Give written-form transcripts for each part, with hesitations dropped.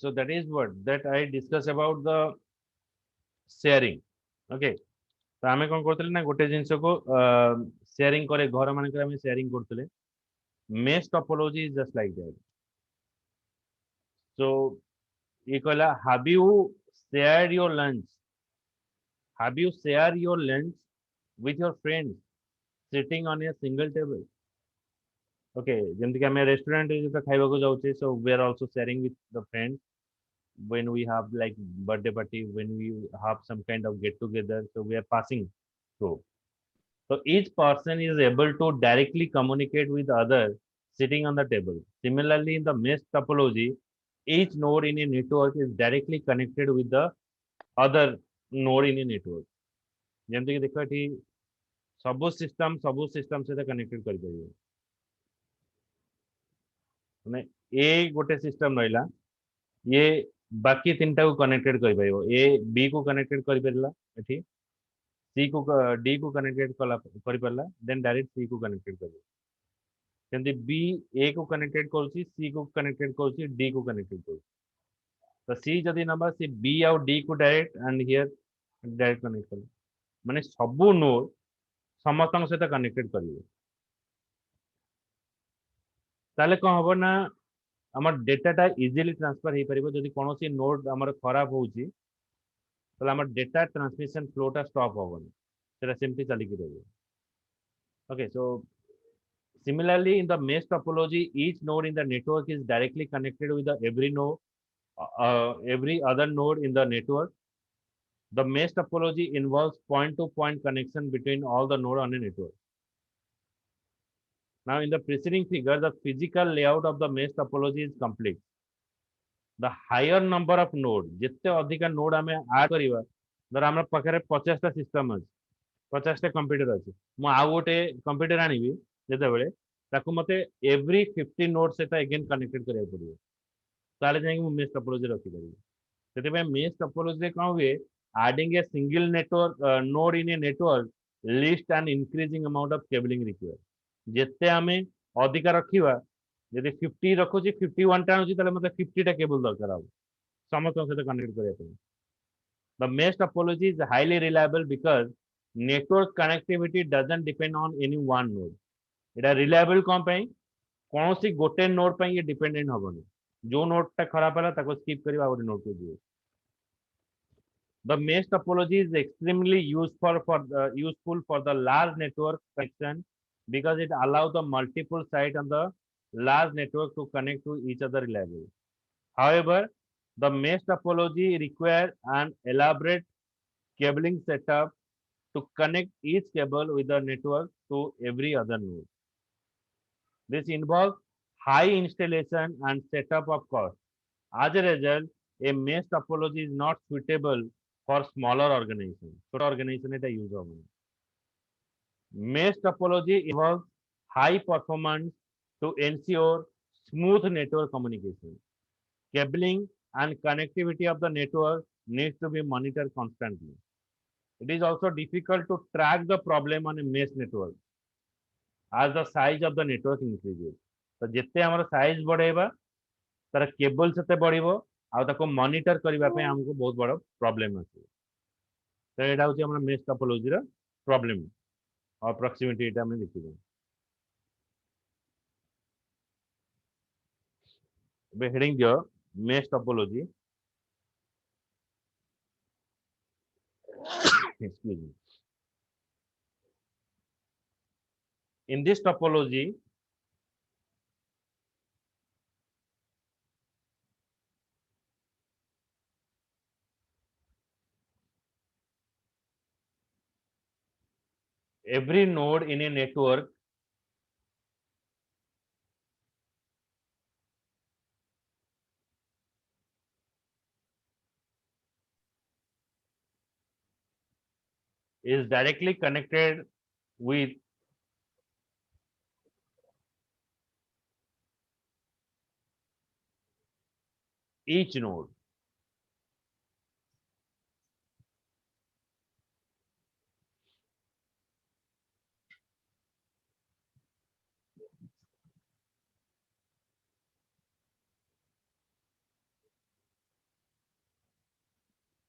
So that is what that I discuss about the sharing. Okay, तो आमे कोन करतले ना गोटे जिंस को शेयरिंग करे घर मान आम शेयरिंग करतले mesh topology is just like that. So ये कहला have you shared your lunch, have you shared your lunch with your friends sitting on a single table. Okay, ଯେମିତି କି ଆମେ ରେଷ୍ଟୁରାଣ୍ଟ ଯେତେବେଳେ ଖାଇବାକୁ ଯାଉଛେ, so we are also sharing with the friends when we have like birthday party, when we have some kind of get together, so we are passing through. So each person is able to directly communicate with other sitting on the table. Similarly, in the mesh topology, each node in a network is directly connected with the other node in a network. ଯେମିତି କି ଦେଖ ଏଠି ସବୁ system ସହିତ connected କରିପାରିବେ. ମାନେ ଏ ଗୋଟେ system ରହିଲା, ये बाकी तीन टा को कनेक्टेड कर पाइबो. ए बी को कनेक्टेड कर परला, एठी सी को डी को कनेक्टेड कला कर परला, देन डायरेक्ट सी को कनेक्टेड करबो. जेंति बी ए को कनेक्टेड करछि, सी को कनेक्टेड करछि, डी को कनेक्टेड करछि. तो सी जदी नंबर सी बी और डी को direct and here direct connect कर, माने सबु नोड समस्तन सहित कनेक्टेड करिवे. ताले कोन हबो ना हमर डेटाटा इजीली ट्रांसफर हे परिबो. जदी कोनोसी नोड हमर खराब होउची तो आम डेटा ट्रांसमिशन फ्लोटा स्टॉप होबनी, सेटा सेमती चलिकी रहिबो. Okay, so similarly in the mesh topology, each node in the network is directly connected with the every other node in the network. The mesh topology involves point-to-point connection between all the nodes on a network. Now, in the preceding figure, the physical layout of the mesh topology is complete. The higher number of nodes, जितने अधिक node आम add करिवा, धर आम पाखे 50टा system अच्छी, 50टा computer अच्छी, मु आउ गोटे कंप्यूटर आनिबी जेतेबेले ताकू मते एवरी 50 नोड सहित अगेन कनेक्टेड करिया पड़िबो, ताले जाई मु मेश टोपोलॉजी रखि परिबी. सेते मेश टोपोलॉजी रे कोन हुए, adding a single network node in a network list an increasing amount of cabling required. जेते आमे अधिका रखिवा, यदि 50 रखुची 51 टा होची, ताले मते 50 टा केबल दरकार हबो समस्त सहित कनेक्ट करिया पड़िबो. The mesh topology is highly reliable because network connectivity doesn't depend on any one node. এটা reliable कौन पाई, कौन सी गोटे नोड पाई ये डिपेंडेंट हबनी. जो नोड टा खराब हला ताको स्किप करिवा और नोड को दियो. The mesh topology is extremely useful for the large network connection because it allows the multiple sites on the large network to connect to each other reliably. However, the mesh topology requires an elaborate cabling setup to connect each cable with the network to every other node. This involves high installation and setup of cost. As a result, a mesh topology is not suitable for smaller organizations. छोटा organization এটা use হবে না. Mesh topology involves high performance to ensure smooth network communication. Cabling and connectivity of the network needs to be monitored constantly. It is also difficult to track the problem on a mesh network as the size of the network increases. तो जितने हमारा size बढ़ेगा तार cable सेते बढ़िबो आ ताको monitor करबा पे हमको बहुत बड़ प्रॉब्लम अछि. तो एटा होची हमरा मेश टोपोलॉजी रा प्रॉब्लम और प्रॉक्सिमिटी एटा हम देखिबो. बे हेडिंग दियो mesh topology. Excuse me. In this topology, every node in a network is directly connected with each node.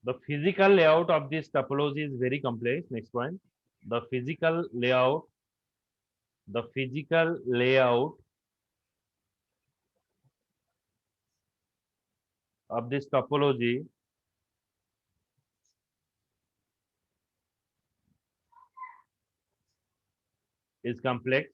The physical layout of this topology is very complex. Next point. The physical layout of this topology is complex.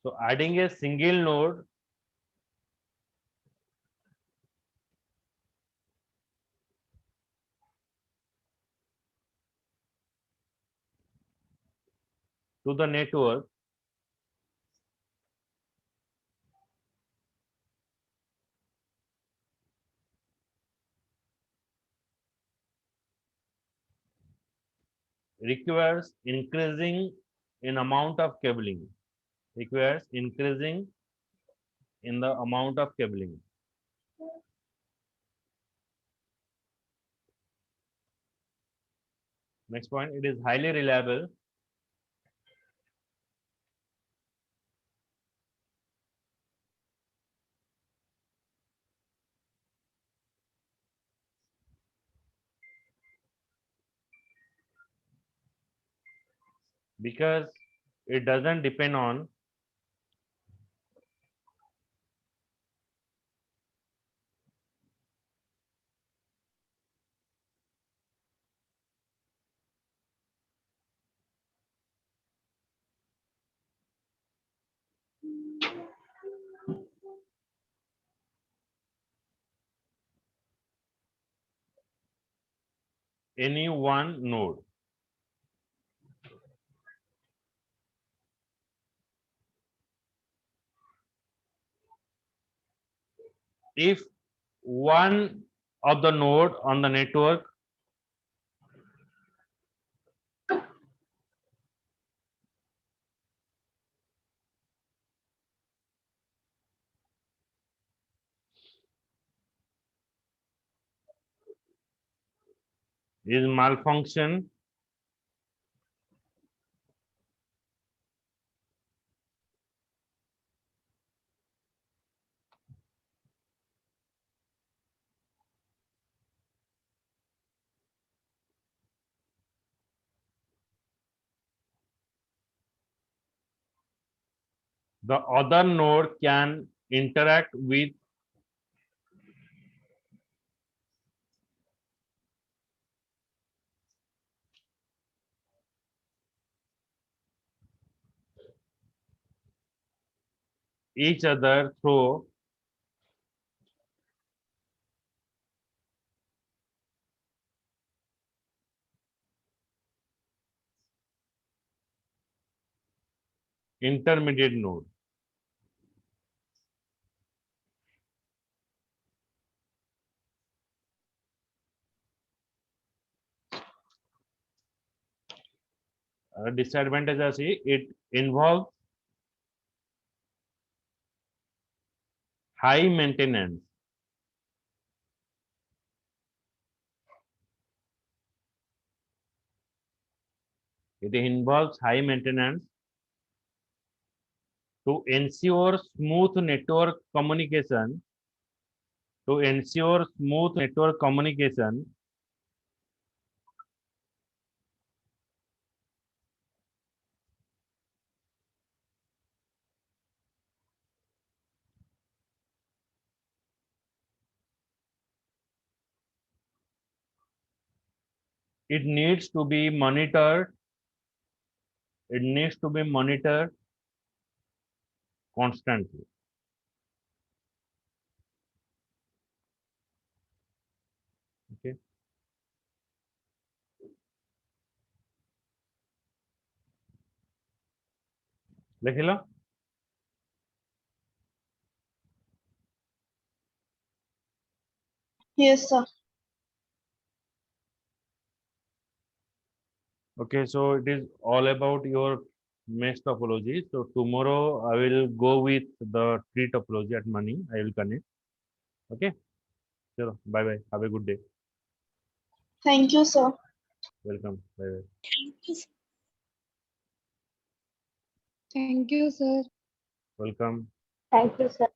So adding a single node to the network requires increasing in amount of cabling. Requires increasing in the amount of cabling. Next point, it is highly reliable because it doesn't depend on any one node. If one of the node on the network is malfunction, the other node can interact with each other through intermediate node. Disadvantage is it involves high maintenance. It involves high maintenance to ensure smooth network communication. To ensure smooth network communication, it needs to be monitored. It needs to be monitored constantly. Okay. लिख लो. Yes, sir. Okay, so it is all about your mesh topology. So tomorrow I will go with the tree topology at morning. I will connect. Okay. Chalo, bye bye. Have a good day. Thank you, sir. Welcome. Bye bye. Thank you, sir. Welcome. Thank you, sir.